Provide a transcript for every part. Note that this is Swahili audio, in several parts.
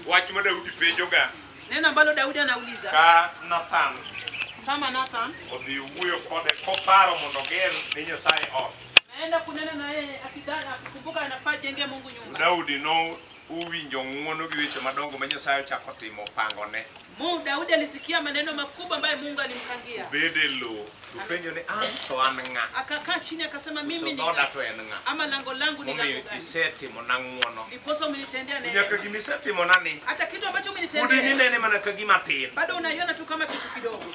Wach ma Daudi penjoga. Neno ambalo Daudi anauliza. Ka Nathan. Kama Nathan Odhi wuoyo kode koparo mondo ger ni Nyasaye ot. Naenda kunena na yeye akidhana akikumbuka anafaa jenge Mungu nyumba. Daudi no uwinjo ng'wono gi weche madongo ma Nyasaye ochako timo pangone. Daudi alisikia maneno makubwa ambayo Mungu alimpangia. Bede lo, upenjo ni an to an ng'a. Akakaa chini akasema mimi ni ng'a. To en ng'a. Ama lango langu ni lango gani? Isetimo na ng'wono. Ndiposa umenitendea neema. Nyaka gima isetimo nani? Hata kitu ambacho umenitendea. Udi nene mana ka gima tin. Bado unaiona tu kama kitu kidogo.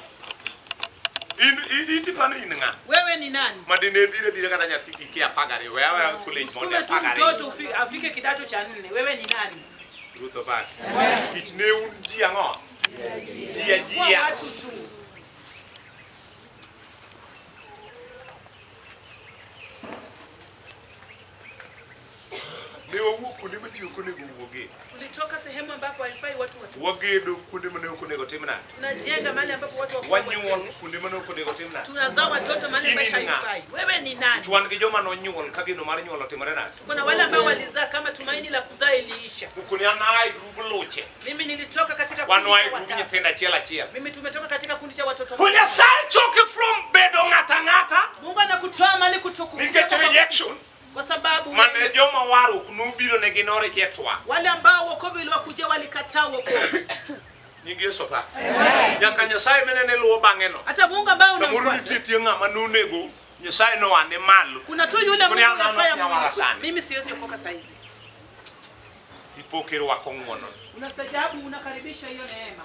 Iti pano in ng'a. Wewe ni nani? Madine dire kata nyathi kiki apagare. Wewe kule monde apagare. Mtoto afike kidato cha 4. Wewe ni nani? Ruto basi. Kich ne un ji ang'o? Jia. Watu tu. Ne wawuok kuonde ma ji ok onego wuogie. Tulitoka sehemu ambapo haifai watu watu. Wagedo kuonde ma ne ok onego timna. Tunajenga mahali ambapo watu wako. Wanyuol kuonde ma ne ok onego timna. Tunazaa watoto mahali ambapo haifai. Wewe ni nani? Chwan gi joma nonyuol ka gino mar nyuol otimore nade. Kuna wale ambao walizaa kama tumaini la kuzaa iliisha. Kuni anai grubu loche. Mimi nilitoka katika kundi cha watoto. Nyithinda achiel. Mimi tumetoka katika kundi cha watoto. Nyasaye choke from bedo ng'ata. Mungu anakutoa mali kutoku. Nikech rejection. Kwa sababu mane joma waru nubiro ne gino rejectwa. Wale ambao wokovu iliwakujia walikataa wokovu. Nyingi Yesu pa. Nyaka Nyasaye menene luo bang'eno. Hata Mungu ambao unamfuata. Samuru nitie ng'ama nunego Nyasaye no ane malo. Kuna tu yule Mungu anafanya Mungu. Mimi siwezi kuokoka saa hizi. Tipokero wako ng'wono. Unastajabu unakaribisha hiyo neema.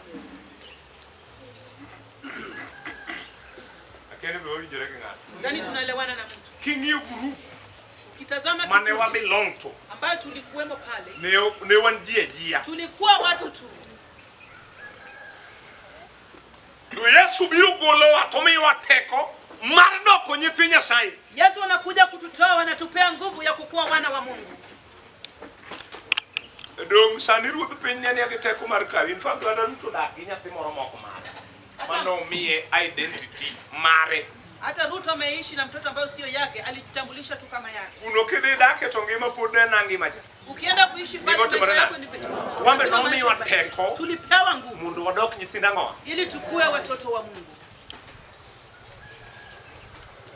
Akene beori jere ng'ato. Ndani tunaelewana na mtu. King'iyo group kitazama mane wa belong to ambayo tulikuwemo pale ne wan jia tulikuwa watu tu. Yesu biro golowa to miwa teko mar doko nyithi Nyasaye. Yesu anakuja kututoa, anatupea nguvu ya kukuwa wana wa Mungu. Dong sani ruodh piny ne nigi teko mar kawi. In fact wadon to dak gi nyathi moro moko mare mano miye identity mare. Hata Ruto ameishi na mtoto ambaye sio yake, alijitambulisha tu kama yake. Unokede dake to ngima pod na ngima cha. Ukienda kuishi pale maisha yako ni vipi? Wambe nomiwa teko. Tulipewa nguvu. Mundu wadok nyithinda ng'o. Ili tukue watoto wa Mungu.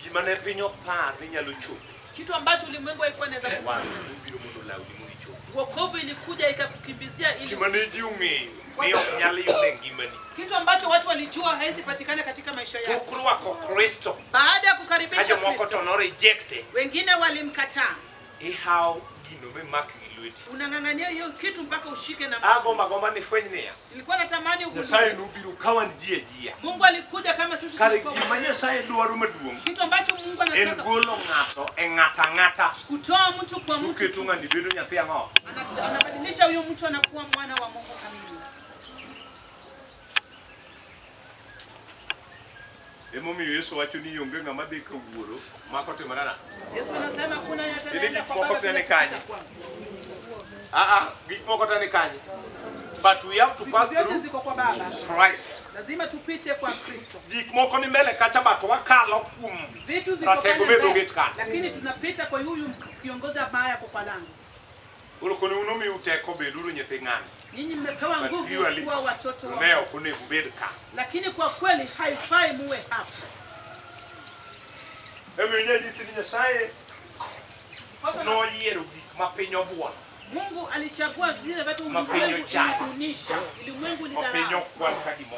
Gima ne piny opar ni nyalo chopo. Kitu ambacho ulimwengu haikuwa inaweza kufanya. Biro mundu laudi mundi chopo. Wokovu ilikuja ikakukimbizia ili gima ne ji ung'eyo ni ok nyal yude ngimani. Kitu ambacho watu walijua haizi patikana katika maisha yao. Tukurwako Kristo. Baada ya kukaribisha Kristo. Moko to no rejected. Wengine walimkataa. How gino me mak gi lweti. Unang'ang'ania hiyo kitu mpaka ushike na Mungu. Gomba ni fweny niya. Nilikuwa natamani ugundue. Nyasaye nubiro kawan jia. Mungu alikuja kama sisi tulikuwa. Kama Nyasaye dwaro maduong'. Kitu ambacho Mungu anataka. En golo ng'ato e ng'ata. Kutoa mtu kwa mtu. Uketo ng'ani bedo nyathi ang'o. Anabadilisha huyo mtu anakuwa mwana wa Mungu kamili. Emomiyo Yesu wacho ni onge ng'ama dhi ka wuoro mako timorana. Yesu anasema kuna yataenda kwa Baba tena kanye. Gik moko tani kanye. But we have to pass through ziko kwa Baba. Right. Lazima tupite kwa Kristo. Gik moko ni mbele kacha bato wakalo kum. Vitu ziko kwa lakini tunapita kwa huyu kiongozi ambaye ako kwa lango. Ulokoni unomi uteko beduru nyethi ng'ani. Nyinyi mmepewa nguvu kuwa watoto wa Leo kune kubedka. Lakini kwa kweli haifai muwe hapa. Emenye disi Nyasaye no yiero gik ma piny obuon. Mungu alichagua vile vitu kunisha ulimwengu ni dharau.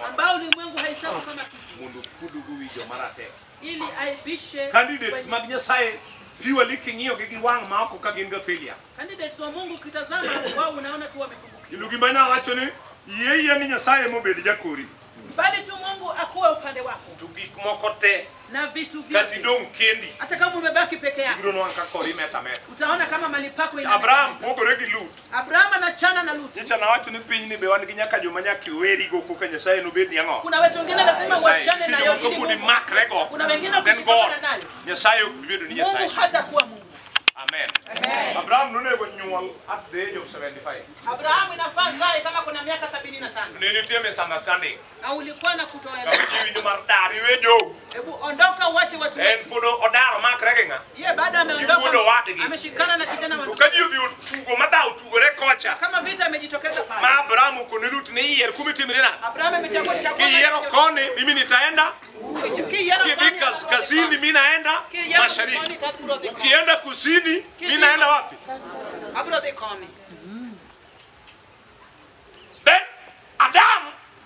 Ambao ulimwengu haisabu kama kitu. Mundu kudugu wijo marate. Ili aibishe candidates mag Nyasaye piwa liking'iyo gi wang' ma oko ka gin ga failure. Candidates wa Mungu kitazama wao unaona tu wamekumbuka. Ilugi bana wacho ni yeye ni Nyasaye mobed jakori. Bali tu Mungu akuwe upande wako. Tu gik moko te na vitu vyote. Kati dong kendi. Hata kama umebaki peke yako. Ibiro nwanka kori meta. Utaona kama mali pako ina. Abraham pogore gi Lut. Abraham anachana na Lut. Nicha na wacho ni piny ni be wan gi nyaka joma nyaka weri go koka Nyasaye no bed yango. Kuna watu wengine lazima wachane na yote. Kuna wengine wakishikana nayo. Nyasaye ubido ni Nyasaye. Mungu hata kuwa Mungu. Amen. Abraham no nego nyuol at the age of 75. Abraham inafaa zae kama kuna miaka 75. sana. Nilitie misunderstanding. Na ulikuwa na kutoelewa. Kabichi mar dari wejo. Hebu ondoka uache watu. Pudo odaro makregenga. Yeye baada ameondoka. Ameshikana na kijana wa. Ukaji utugo madao tugore kocha. Kama vita imejitokeza pale. Ma Abraham kuniruti ni yer kumitimrina. Abraham amechagua chakula. Kiyero koni mimi nitaenda. Kidika kaskazini mimi naenda mashariki. Ukienda kusini mimi naenda wapi? Abraham. Then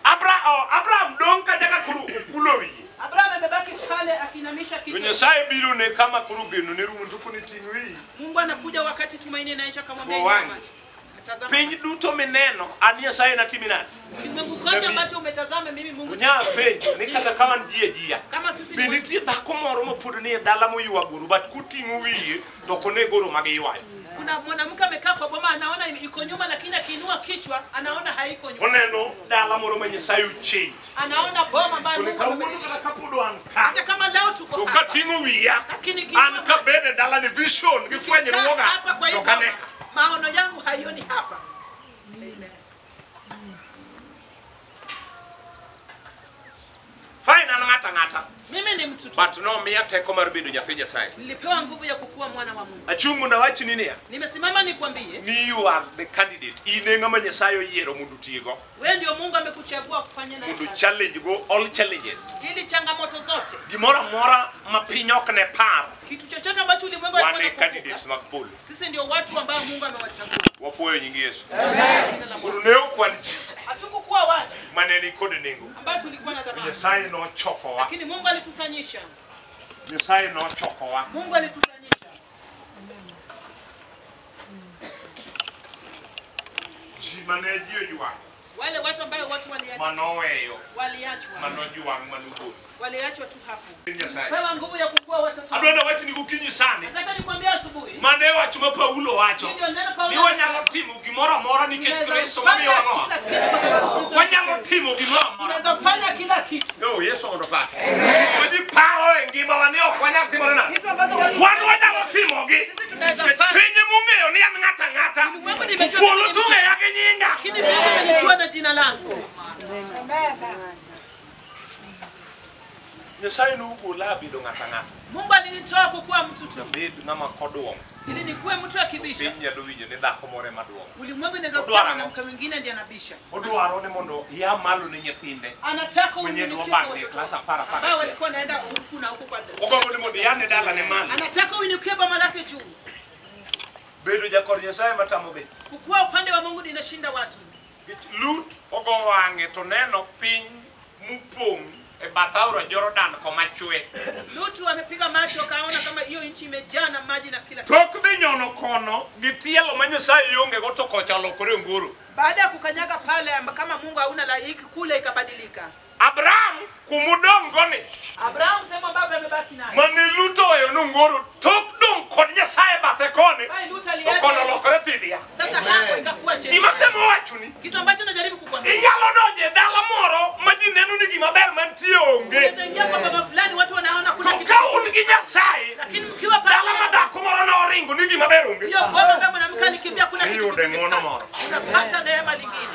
Abraham donka jaga kulowi. Abraham amebaki pale akinamisha kichwa. Wenye sai biru ne kama kurugenu ni rundufu ni tingwi. Mungu anakuja wakati tumaini inaisha kama mbele. Penyi duto meneno ania sai na timinati. Mungu kote ambacho umetazama mimi Mungu. Nya penyi nikata kama njia. Kama sisi biniti dhako moro mopudni dala moyua guru but kutingu wiye to kone goro magiwayo. Kuna mwanamke amekaa kwa boma anaona iko nyuma lakini akiinua kichwa anaona haiko nyuma. Oneno dala moro mwenye sayu change. Anaona boma ambayo Mungu amebadilisha. Hata kama leo tuko hapa. Ukatingu wiya. Anka bede dala ni vision gifwenye ruoga. Hapa kwa hiyo maono yangu haioni hapa. Fine ngata. Mimi ni mtu tu. But no mia teko marubidu nyapinya sai. Nilipewa nguvu ya kukua mwana wa Mungu. Achungu na wachi nini ya? Nimesimama nikwambie. Ni you are the candidate. Inenga manye sayo yero mundu tigo. Wewe ndio Mungu amekuchagua kufanya na mundu challenge go all challenges. Ili changamoto zote. Gimora mapinyok ne par. Kitu chochote ambacho ulimwengu alikuwa anakupa. Candidates makpul. Sisi ndio watu ambao Mungu amewachagua. Wapoyo nyingi Yesu. Amen. Uneo kwanji. Hatukukuwa watu. Maneni kode nengo. Ambao tulikuwa na dhamana. Yesai no choko wa. Lakini Mungu alitufanyisha. Yesai no choko wa. Mungu alitufanyisha. Jimanejio juwa. Wale watu ambao watu waliachwa. Manoweyo. Waliachwa. Manojuwa manugo. Waliachwa tu hapo. Yesai. Pewa nguvu ya kukua watoto. Adona wachi ni kukinyi sana. Nataka nikwambie asubuhi. Mane wachi Paulo wacho. Ni wanyalo timu gimora mora ni kitu Kristo mami wango. Wanyalo timu gimora mora. Unaweza fanya kila kitu. Yo Yesu ondoka. Waji paro ngima wanio kwanya timu na. Kitu ambacho wanyalo timu gi. Sisi tunaweza fanya. Pinyi mungeo ni ngata. Mungu nimejua. Polo tunge yake nyinga. Lakini Mungu amenijua na jina langu. Amen. Yesai nugu labi do ngata. Mungu alinitoa kukuwa mtu tu. Bedu ngama kodwong. Ili nikuwe mtu akibisha. Pinya do winyo ne dhako more maduong. Ulimwengu inaweza sema mwanamke mwingine ndiye anabisha. Odwaro ne mondo ya malo ne nyithinde. Anataka unyenyekevu watoto. Klasa para. Bao walikuwa naenda huku na huku kwa dada. Ogombo ni mondo yane dala ne malo. Anataka uinukie boma lake juu. Bedu jakor Nyasaye matamo be. Kukuwa upande wa Mungu inashinda watu. Lut ogo wange to neno piny mupong e bathauro Jordan koma chwe. Lutu amepiga macho kaona kama hiyo nchi imejaa na maji na kila kitu. Tok bi nyono kono gitielo ma Nyasaye yonge go to kocha lokore nguru. Baada ya kukanyaga pale kama Mungu hauna la hiki kule ikabadilika. Abraham kumudongoni. Abraham sema baba amebaki naye. Mani Luto yo nguru tok dong kod Nyasaye bathe koni. Bai Luto aliacha. Kono lokore thidia. Sasa hapo ikakuwa cheni. Imatemo wachuni. Kitu ambacho najaribu kukwambia. Inyalo donje dala moro majinenu ni gima ber mantie onge. Unaweza kwa baba fulani watu wanaona kuna kitu. Ka un gi Nyasaye. Lakini mkiwa pale dala madako moro na oringo ni gima ber onge. Hiyo baba kama mwanamke anikimbia kuna kitu. Hiyo dengono moro. Unapata neema nyingine.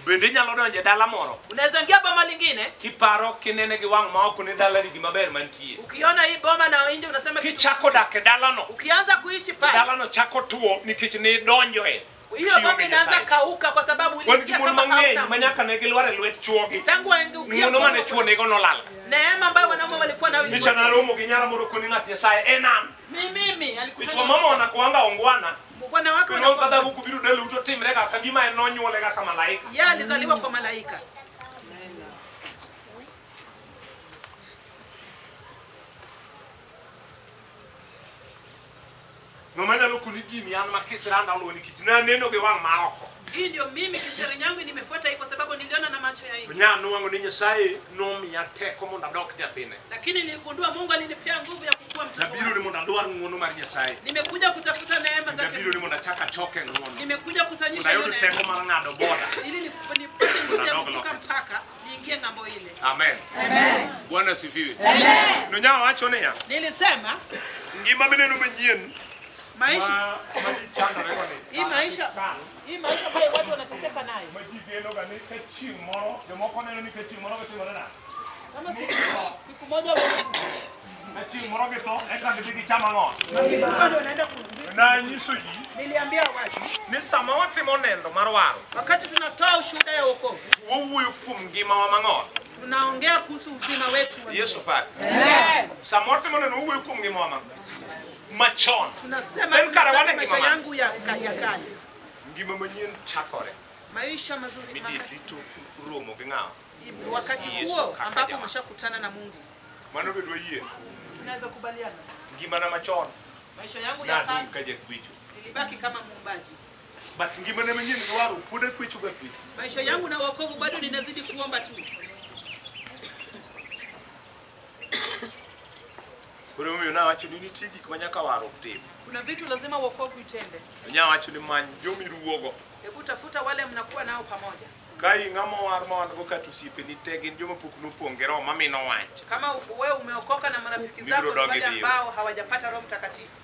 Bende nyalo donje dala moro. Unaweza ingia boma lingine. Kiparo kinene gi wang ma ok ne dala ri gima ber mantie. Ukiona hii boma na nje unasema kichako dak dala no. Ukianza kuishi pale. Dala no chako tuo nikech ne donjo e. Hiyo boma inaanza kauka kwa sababu uliingia kama hauna. Manyaka ne gilware lwet chuogi. Tangu waingia ukiwa ngono mane chuo ne go nolala. Neema ambayo wanaume walikuwa nayo. Nicha na romo ginyara moro kuni ngati Nyasaye enam. Mimi alikuwa. Ichwa mama wanakuanga ongwana. Bwana wako anakuwa kadha kubiru dele uto timre ka gima enonyole kama malaika. Yeye alizaliwa kwa malaika. Nomanya lokuni gimi an makisranda loni kitina neno ge wang maoko. Hii ndio mimi kisiri yangu nimefuata hii kwa sababu niliona na macho ya hii. Nyano wangu ni Nyasaye nomi ateko monda dok jathine. Lakini niligundua Mungu alinipea nguvu ya kukua mtoto. Nabiru ni monda dwar ngono mar Nyasaye. Nimekuja kutafuta neema zake. Nabiru ni monda chaka choke ngono. Nimekuja kusanyisha hiyo neema. Teko mar ngado boda. Ili nipate nguvu ya kuvuka mpaka niingie ngambo ile. Amen. Amen. Bwana sifiwe. Amen. Nonyawa wacho ne ya. Nilisema ngima meneno manyien Maisha. Hii maisha ambayo watu wanateseka nayo. Kama siku moja niliambia watu ni sama watimo nendo mar waro wakati tunatoa ushuhuda ya wokovu wuoyo kuom ngima wa mang'on tunaongea kuhusu uzima wetu wa Yesu pale. Amen. Sama watimo nendo wuoyo kuom ngima wa machon. Tunasema maisha yangu ya kale. Ngima manyien chakore. Maisha mazuri miditi to romo gi ng'awo. Wakati huo ambapo umeshakutana na Mungu. Mano bedwa yie. Tunaweza kubaliana. Ngima na machon. Maisha yangu ya kale. Kaje kwicho. Nilibaki kama muumbaji. But ngima na manyien dwaro pude kwicho ga kwicho. Maisha yangu na wokovu bado ninazidi kuomba tu. Kuro mimi na wacho ni tigi kwa nyaka waro tim. Kuna vitu lazima wokovu itende. Nya wacho ni man jomiruogo. Hebu tafuta wale mnakuwa nao pamoja. Kai ngamo war ma wan ka tusipe ni tegin joma puknu pongero mamino wach. Kama wewe umeokoka na marafiki zako wale ambao hawajapata Roho Mtakatifu.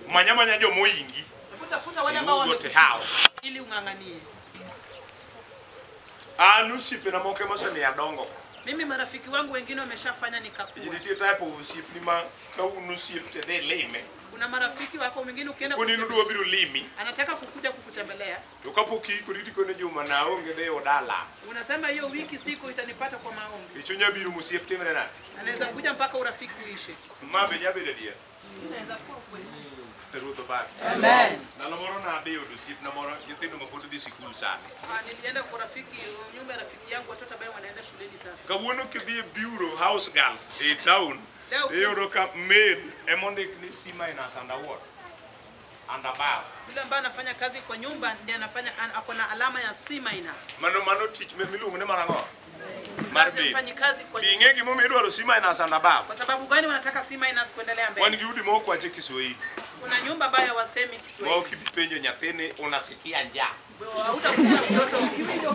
Manya jomoingi. Hebu tafuta wale ambao wamekuja ili unganganie. Nusipe na moke masani ya dongo. Mimi marafiki wangu wengine wameshafanya nikakua. Ndio type of usip ni ma ka unusip te de leme. Kuna marafiki wako wengine ukienda kuni nudu wabiru limi. Anataka kukuja kukutembelea. Ukapoki kuriti kone juma na onge de odala. Unasema hiyo wiki siku itanipata kwa maombi. Ichunya biru musip temere na. Anaweza kuja mpaka urafiki uishe. Mabe nyabe dia. Inaweza kuwa kweli. Teruto ba. Amen. Na moro na be odusip na moro yithindo mapodo di sikul sana. Nilienda kwa rafiki nyumba ya rafiki yangu watoto ambao wanaenda shuleni sasa. Kawuono kidhi bureau house girls e town. Euro ka maid emondik ni C- and award. And above. Yule ambaye anafanya kazi kwa nyumba ndiye anafanya ako na alama ya C-. Mano teach me milungu ne marango. Marbe. Fanya kazi kwa nyumba. Binge gimo medwaro C- and above. Kwa sababu gani wanataka C- kuendelea mbele? Wan giudi moko wache Kiswahili. Kuna nyumba ambayo wasemi Kiswahili. Wao kipenjo nyathini unasikia njaa. Hautakuta mtoto.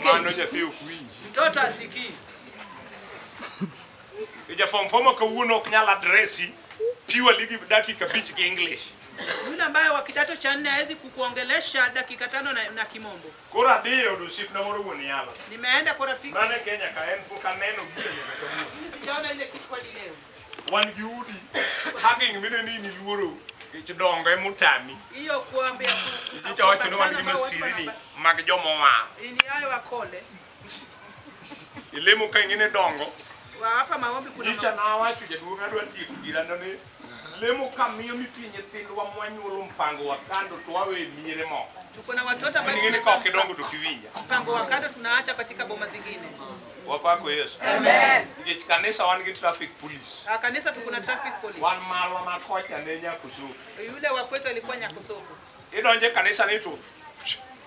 Mano nyathi okuwinji. Mtoto asikii. Ija form kawuono ok nyal adresi piwa ligi dakika 5 gi English. Yule ambaye wa kidato cha 4 hawezi kukuongelesha dakika 5 na Kimombo. Kora dio dusip na moro woni yala. Nimeenda kwa rafiki. Mane Kenya ka en fuka neno gile ne. Sijaona ile kitu kwa leo. Wan giudi haging mine ni luoro ich dongo e mutami. Hiyo kuambia Ijicha wacho no wan gi masiri ni mag jomo wa. Ini hayo akole. Ilemo ka ngine dongo. Wa hapa maombi kuna Ijicha na wacho jaduong adwa tieko girano ne. Lemo kamiyo mitinye thindwa mwanyuolo mpango wa kando to wawe miere mo. Tuko na watoto ambao tunaweza kidongo tukiwinya. Mpango wa kando tunaacha katika boma zingine. Wapako Yesu. Amen. Nje kanisa wan gi traffic police. Kanisa tuko na traffic police. Wan marwa makocha ne Nyakusoko. Yule wa kwetu alikuwa Nyakusoko. Idonje kanisa ni to.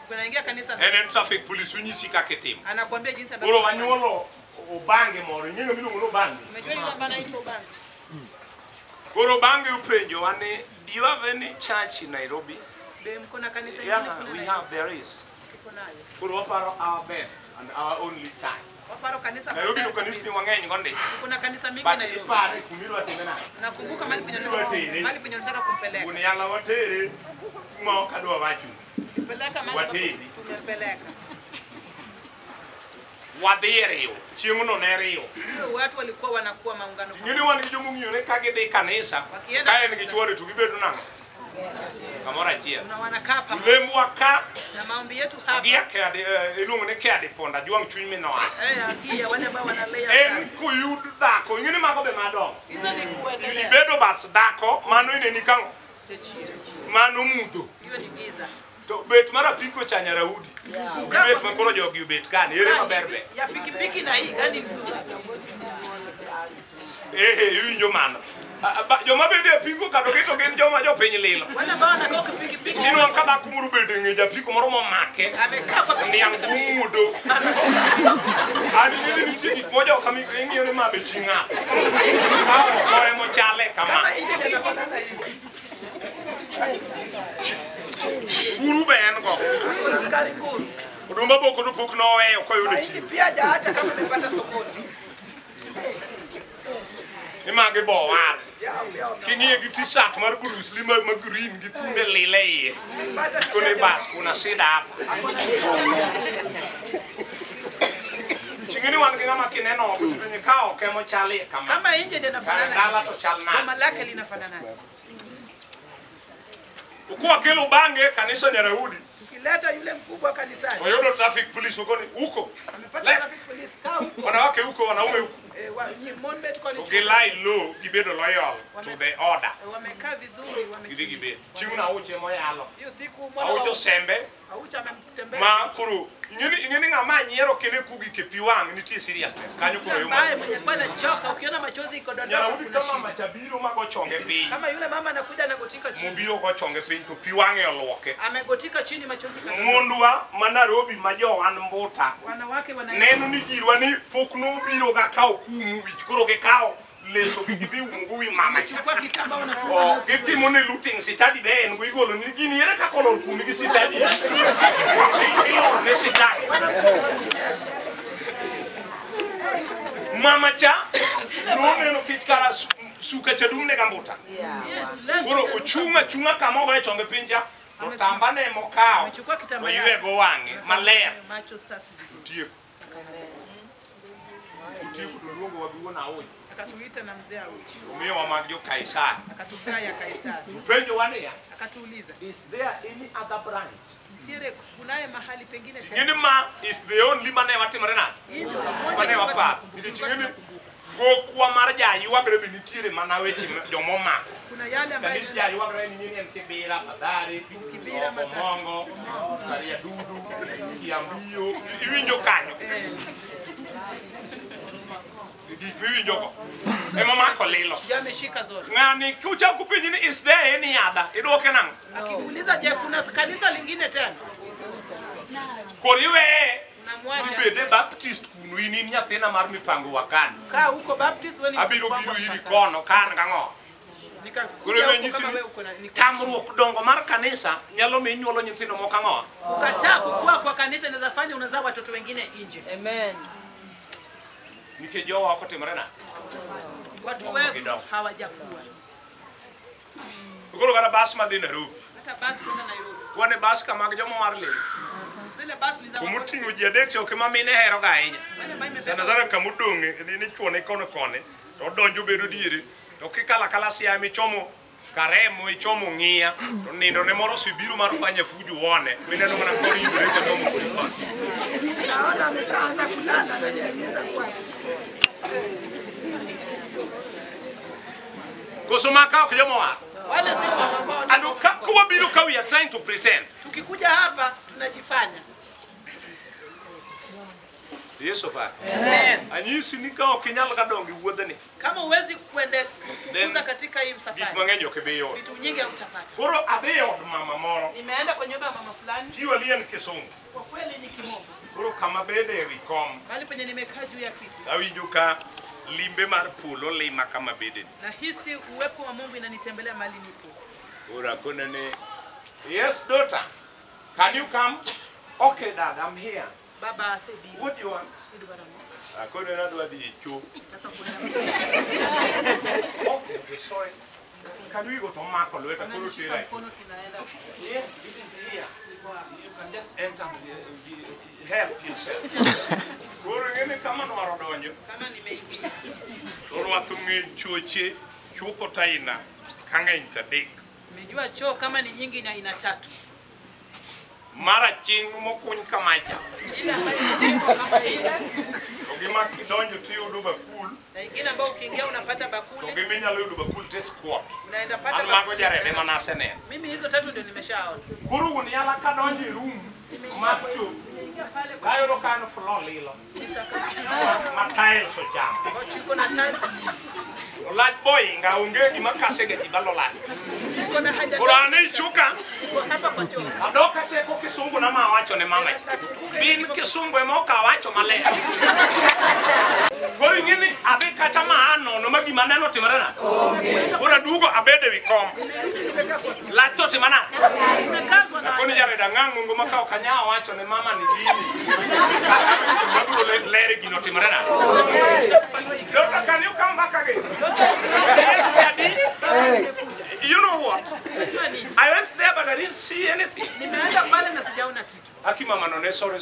Kunaingia kanisa. En traffic police unyisi kake tim. Anakuambia jinsi ambavyo. Oro wanyuolo obange moro nyingo miluongo no bange. Umejua ile bana ito bange. Oro bange upenjo wane do you have any church in Nairobi? Mko na kanisa hili kuna we have there is. Tuko nayo. Oro waparo our best and our only church. Waparo kanisa. Nairobi no kanisa ni wang'eny gonde. Kuna kanisa mingi Nairobi. Ipare kumiro atimena. Nakumbuka mali penye nataka kumpeleka. Uniala watere mo kadwa wachu. Peleka mali tumepeleka. Wadhirio chieng' no ne rio. Watu walikuwa wanakuwa maungano. Nyini wan gi jomo ng'iyo ne ka gidhi kanisa. Ka en gi chwore to gibedo nang'o? Kamora achiel. Na wanakaa pamoja. Lemwa ka na maombi yetu hapa. Gia kade iluongo ne kade ponda juang chuny minoa. Akia wale ambao wanalea sana. En kuyud dhako ng'ini mago be madongo. Hizo ni kuendelea. Ibedo bat dhako mano ineni kang'o? Mano mudho. Hiyo ni giza. To bet mara piko cha Nyaraudi. Bet makoro jogi ubet kani ere maber be. Ya pikipiki na hii gani mzuri. Iwinjo mano. Joma bede piko kado keto gen joma jo piny lilo. Wala bana kwa pikipiki. Ino ka dhako moro bede nge japiko moro momake. Amekaa kwa niang umudo. Ani ni nitie gik moja kama ing'iyo ne mabe chinga. Oe mochale kama. Guru be en go. Askari guru. Odumba boko do pok no weyo koyudo chi. Pia hata kama amepata sokoni. Image bo war. King'iye gi t-shirt mar Bruce Lee ma green gi thunde lile iye. Kone bas kuna sida hapa. Chingini wan gi ng'ama kineno ogutunye kao kemo chali kama. Kama nje ndio inafanana. Dala to chal na. Kama lake linafanana. Ukuwa kelo bange kanisa Nyarahudi. Tukileta yule mkubwa kanisani. Wayodo traffic police huko. Amepata traffic police kaa huko. Wanawake huko, wanaume huko. Monbet kwa So gelai low gibedo loyal to the order. Wamekaa vizuri, Gidhi gibedo. Chinguna uche moyalo. Hiyo siku mwana Aucho sembe. Aucha amemtembea. Ma kuru. Ingeni ng'ama nyiero kene kugi kepiwang nitie seriousness. Kanyo kuro yuma. Ambaye mwenye kwa anachoka ukiona machozi iko dondoka Nyarahudi kuna kama shida. machabiro mago chonge piny. Kama yule mama anakuja anagotika chini. Mubiro go chonge piny to piwang'e oluoke. Amegotika chini machozi kadondoka. Mondwa ma Nairobi ma jowan mbuta. Wanawake Neno ni jirwa ni pok nobiro ga kao kumu wich koro ge kao leso gi unguwi mama cha. Chukua kitamba unafunga. Gitimo ne looting sitadi be en go igolo ni gini ere ka kolor kumi gi sitadi. Ne sitadi. Mama cha no neno kitkara suka cha dumne gambuta. Yes, Koro uchunga kama wa chonge pinja. Tamba ne mokao. amechukua kitamba Yue go wange maler. macho safi vizuri. Utie kudongo wa biwona oyi. Akatuita na mzee Auchi. Umewa magyo Kaisari. Akatupea ya Kaisari. Upenjo wane ya. Akatuuliza, Is there any other branch? Tiere kunaye mahali pengine tena? Chingeni ma is the only man ever timorena. Ndio pamoja Mane wapa. Chingeni go kwa marja yuagre binitire mana wechi jomoma. kuna yale ambayo Kanisi ya yuagre ni nyini mkibira, madari, Kibira, madari. mongo, saria dudu, kiambio, iwinjo kanyo. Iwinjo ko. Ema mako lilo. ndio ameshika zote. Ngani kucha kupinjini is there any other? Idoke nang. Akikuuliza je, kuna kanisa lingine tena? Koriwe Unamwacha. Bede Baptist kunu ini nyathina mar mipango wakani. Kaa huko Baptist wewe ni Abiro iri kono kan gango. Koro Nikakuja nyisi kama wewe uko na tamruok dongo mar kanisa nyalo mi nyuolo nyithindo moko ango. Ukataa kukua kwa kanisa inaweza fanya unazaa watoto wengine nje. Amen. Nike jowa wako timrena. Watu wetu hawajakuwa. Koro gara bas madhi Nairobi. Hata basi kwenda Nairobi. Wane bas kama jomo mar le. Zile basi ni za Kumutingo ji adek to kema mine hero ga ahinya. wale ambao Sana imebeba sana kamudonge ni chuone kono kone. To donjo bedo diere. To kikala kala siami chomo karemo ichomo ng'ia to nindo ne moro sibiro mar fanya fuju wone mineno mana kori yure ko chomo kuri kon naona ameshaanza kulala na nyingine kwa kusoma ka ko jomo wa wale si ambao ando kwa biro ka we are trying to pretend tukikuja hapa tunajifanya. Yesu pa Amen. anyisi ni ka okinyal ga dongi wuodhani Kama uwezi kukuza katika hii gik safari, mang'eny ok biyo vitu nyingi utapata. koro adhi od mama moro Nimeenda kwa nyumba ya mama fulani, jiwa lien Kisumu kwa kweli ni kimomo. koro kama bede ewi kom Mahali penye nimekaa juu ya kiti. awinjo ka limbe mar polo lima kama bede Na hisi uwepo wa Mungu inanitembelea mahali nipo. ora konane yes daughter can you come okay dad I'm here Baba asebi. what do you want akone na dwa di chu okay sorry can we go to Marco lweta koro tira Mkono kinaenda. yes it is here you can just enter help yourself koro ngene kama no marodonjo Kama nimeingia. koro atungi choche chutho taina kang'eny tadek Nimejua choo kama ni nyingi na ina tatu. mara ching mokuny kamacha Ile ambayo imechimba kama ile to gima kidonjo tiyudo bakul na ingine ambayo ukiingia unapata to bakuli, gima inyalo yudo bakul te squat unaenda pata an mago jarede manasene Mimi hizo tatu ndio nimeshaona. koro un yala kadonjo e room mar cho Ingia pale kwa ayudo kano floor lilo sakafu. ma tiles ochamo Kochi iko na tiles. lach boinga onge gima kasega ji balo lach Iko na haja. koro ane ichuka Iko hapa kwa choo. adoka cheko kisungu na mawacho ne mama bin kisungu emoka wacho maler koro ing'eni adhi kacha maano no magi maneno timorena koro dugo abede wi kom lach to timana Imekazwa na koni jareda ng'ang'ungo ma kao kanya wacho ne mama ni gini mabiro lere gino timorena Doctor, can you come back again? Yes, daddy. You know what? I went there but I didn't see anything. Nimeenda pale na sijaona kitu. Aki mama no, sorry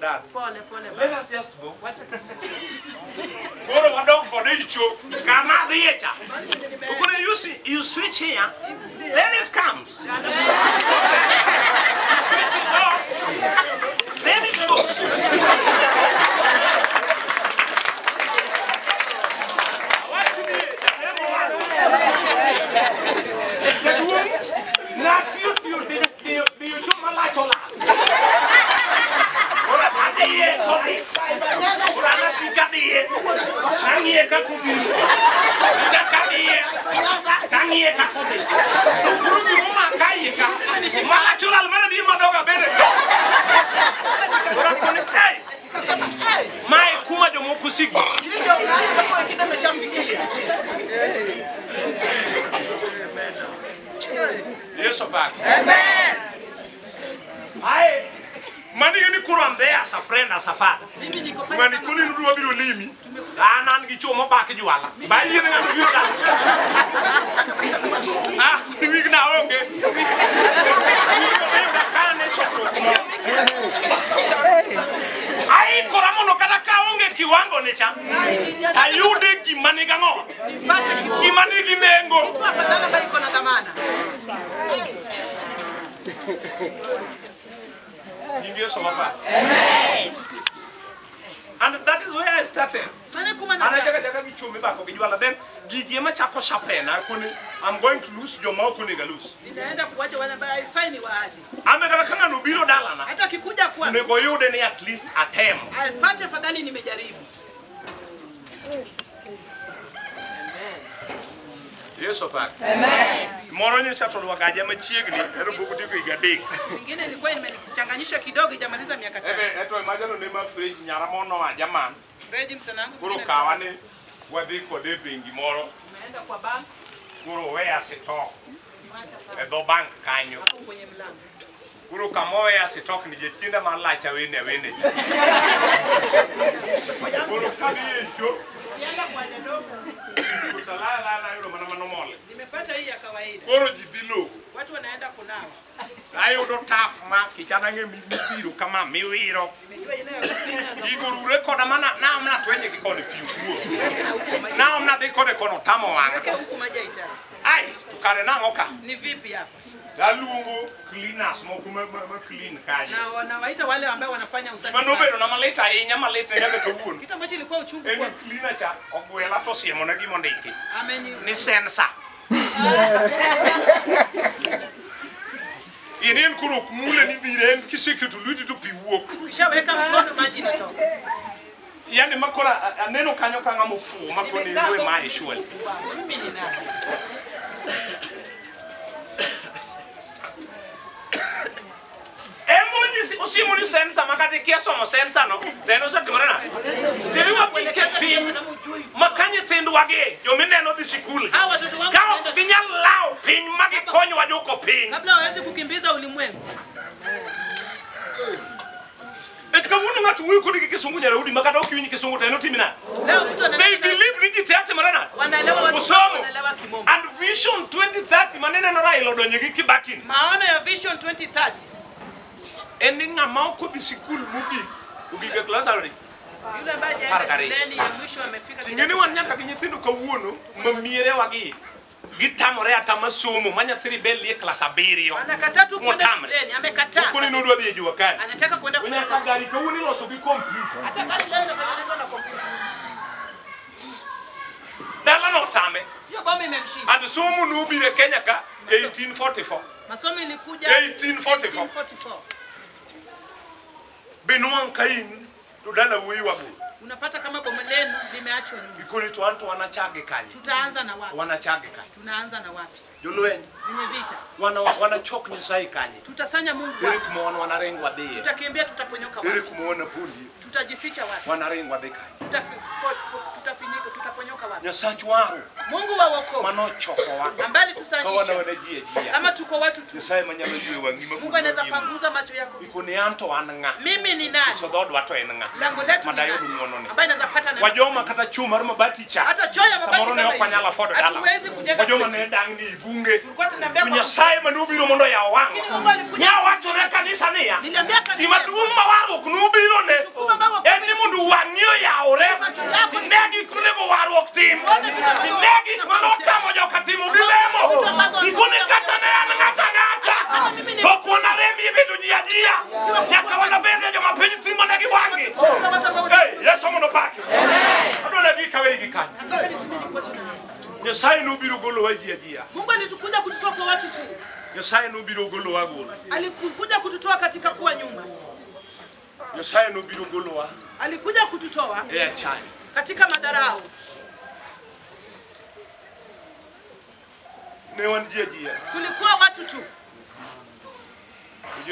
dad. Pole. Let us just go. Wacha tu. Goro wadok kode icho kama dhiecha. Ukone you switch here, then it comes. You switch it off, then it goes. Yes, amen. Mani yuni kuram there as a friend, as a father. Mani kuni nudu abiru limi. Ana ngicho mo ba kejuala. Ba yini na nudu da. Ah, ni na onge. Kana choko. Ai koramo no kada ka onge kiwango necha. Ayude gimani gango. Gimani ginengo. Kitu afadhali bali iko na dhamana. Amen. And that is where I started. Then I'm going to lose your mouth. At least attempt. Yes, Papa. Amen. Moroni chapter wakaja machiegni ero bugutiko igadek. Nyingine ilikuwa imenichanganyisha kidogo ijamaliza miaka 3. Eto imagine no nema fridge nyaramono wa jaman. Fridge msanangu. Kuro kawane wadhi kode bengi moro. Umeenda kwa bank. Kuro where sitok. Edo bank kanyo. Hapo kwenye mlango. Kuro kamowe asitok ni jetinda malacha wene. Kuro kadi hicho. Yanga kwa ndogo. Kutalala yule mwana mole. Nimepata hii ya kawaida. Koro jidilo. Watu wanaenda kunawa. Ayo do tap ma kichana nge mipiro kama miwiro. Nimejua inayo. Igurure koda mana na mna twenye kikone piukuo. Na mna de kode kono tamo wanga. Huku maji haitaki. Ai, tukare na ngoka. Ni vipi hapa? Dalungu cleaners mo kuma clean kaji. Na wanawaita wale ambao wanafanya usafi. Manobe na maleta maleta yaga tawun. Kitu ambacho ilikuwa uchungu kwa. Eni cleaner cha ogwela to siemo na gimo ndiki. Ameni. Ni sensa. Inen kuro kumule ni diren kisikitu ludi to piwo. Ukishaweka mkono maji inatoka. Yani makora neno kanyo kanga mufu makoni wewe mai shwali. Mimi ni nani? Usimuni sensa makati kiaso mo sensa no deno sa timorena deliwa pike pin makanye tindu wage yo mineno di sikuli hawa watoto wangu kao kinya lao pin magi konyo wajoko pin kabla waweze kukimbiza ulimwengu etika wunu ngatu wi kudi kisungu nya rudi makata ukiwinyi kisungu teno timina they believe ni jiteate marana wanaelewa watu wanaelewa kimombo and vision 2030 manene na railo donyegi kibakin maono ya vision 2030 endinga mauko di sikul mugi ugiga class already yule ambaye shuleni ya mwisho amefika tingeni wanyaka kinyithindo kawuono mamiere wagi gitamore atama somo manya 3 beli class 7 anakataa tu kwenda shuleni amekataa kuni nuru adi jua kani anataka kwenda kwenye gari kawuni loso bi computer hata gari leo inatengenezwa na computer dala no tame hiyo bomba imemshinda and somo nubire Kenya ka 1844 masomo ilikuja 1844 Benuan kain to dala wiwabu unapata kama bomba lenu limeachwa nyuma ikoni to anto wanachage kani tutaanza na wapi wanachage kani tunaanza na wapi jolweni kwenye vita wana chok nyasai kani tutasanya Mungu ili kumuona wanarengwa de tutakimbia tutaponyoka wapi ili kumuona pundi tutajificha wapi wanarengwa de kani tutafinyika tutaponyoka wapi Nyasach waru. Mungu wa wokovu. Mano chokowa. Ambaye tusanyisha. Kama tuko watu tu. Nyasaye manyalo jwe wangi mabudu. Mungu anaweza panguza macho yako. Ikoni anto ananga. Mimi ni nani? So dod wato enanga. Lango letu ni nani? Ambaye anaweza pata na. Wajoma kata chuma ruma baticha. Hata choya mabati kama. Samoro ne okwanyala fodo dala. Hatuwezi kujenga. Wajoma ne dangi ibunge. Tulikuwa tunaambia kwa Nyasaye manubiro mondo ya wanga. Mungu alikuja. Nya watu ne kanisa niya. Niliambia kanisa. Imaduma waru kunubiro ne. Eni mundu wangio ya ore. Negi kulego waru oktim. Negi kwanota mojo katimu dilemo. Ikone kata ne anangata. Bokwana remi bedo jiajia. Nyakawana bende jo mapenzi tingo negi wangi. Hey, Yesu mono pake. Amen. Adona gika wegi kanya. Nyasaye nubiro golo wa jiajia. Mungu alitukuja kututoa kwa watu tu. Nyasaye nubiro golo wa golo. Alikuja kututoa katika kuwa nyuma. Nyasaye nubiro golo wa. Alikuja kututoa chai. Katika madharau. Ne wan jiajia. Tulikuwa watu tu.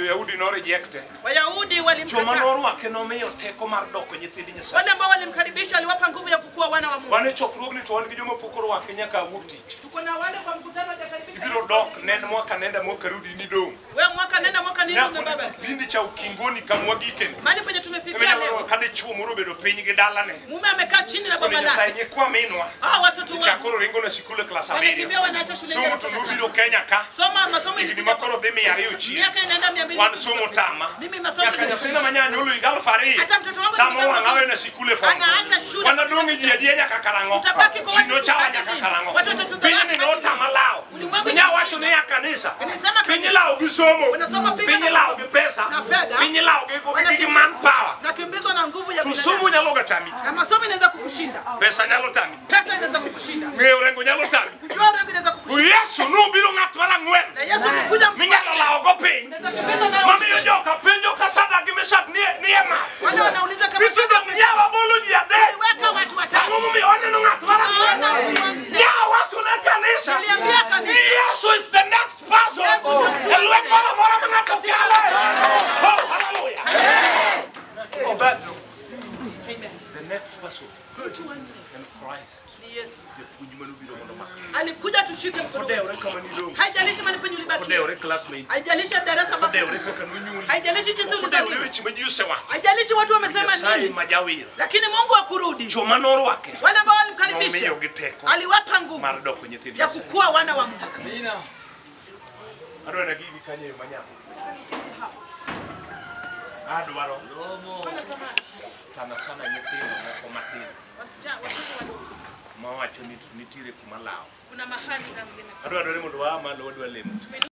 Yahudi no rejecte. Wayahudi walimkataa. Choma norwa kenomiyo teko mar doko nyithindi Nyasaye. Wale ambao walimkaribisha aliwapa nguvu ya kukua wana wa Mungu. Wane chokruogni to wan gi joma pokoro wa Kenya ka wuok tich. Tuko na wale kwa mkutano hajakaribisha. Ibiro dok nenda mwaka nenda mwaka rudi ni dong. Wewe mwaka nenda mwaka ni dong baba. Kipindi cha ukingoni kamwa giken. Mali penye tumefikia leo. Kade chuo moro bedo piny gi dalane. Mume amekaa chini na baba lake. Nyasaye nyekwa minwa. Watoto wangu. Chakoro ringo na shule class 7. Wanakimbia wanaacha shule. Somo tunubiro Kenya ka. Soma masomo ni makoro demi ariyo chi. Miaka inaenda 200. Wan somo tama. Mimi masomo. Yakanyasina manyanya ulu igal fari. Hata mtoto wangu tamo wangawe na shule fo. Anaacha shule. Wanadongi jiajia nyaka karango. Tutabaki kwa watu. Chino chawa nyaka karango. Watoto tutabaki. Pinyi no tamalao. Nya watu ne ya kanisa. Pinyi lao gisomo. Pinyi lao gi pesa. Pinyi lao gi manpower. Nakimbizwa na nguvu ya binadamu. Tusomo nyalo gatami. Na masomo inaweza kukushinda. Pesa nyalo tami. Pesa inaweza kukushinda. Ngeo rengo nyalo tami. Kujua rengo inaweza kukushinda. Yesu no biro ngat mara ngwen. Na Yesu alikuja minyalo lao go piny. Mami yo joka penjo kasada gimesak ni ema. Wale wanauliza kama shida mnyawa bolo ji ade. Weka watu watatu. Mungu mione no ngat mara ngwen. Ya watu na kanisa. Niliambia kanisa. Yesu is the next person. Elwe mara mngata tiala. Oh hallelujah. Amen. Oh bad. Amen. The next person. In Christ. Yesu. Alikuja tushike mkono. Haijalishi mali penye ulibaki. Haijalishi darasa wapi. Haijalishi jinsi ulizaliwa. Haijalishi watu wamesema nini. Lakini Mungu akurudi. Wale ambao walimkaribisha. Aliwapa nguvu ya kukua wana wa Mungu. Amina. Adona gigi kanye manyama. Adwaro. Sana nyithindo moko matin. Mawacho nitire kuma lao. Kuna mahali na mgeni. Adwaro mondo wa malo wadwa lemo.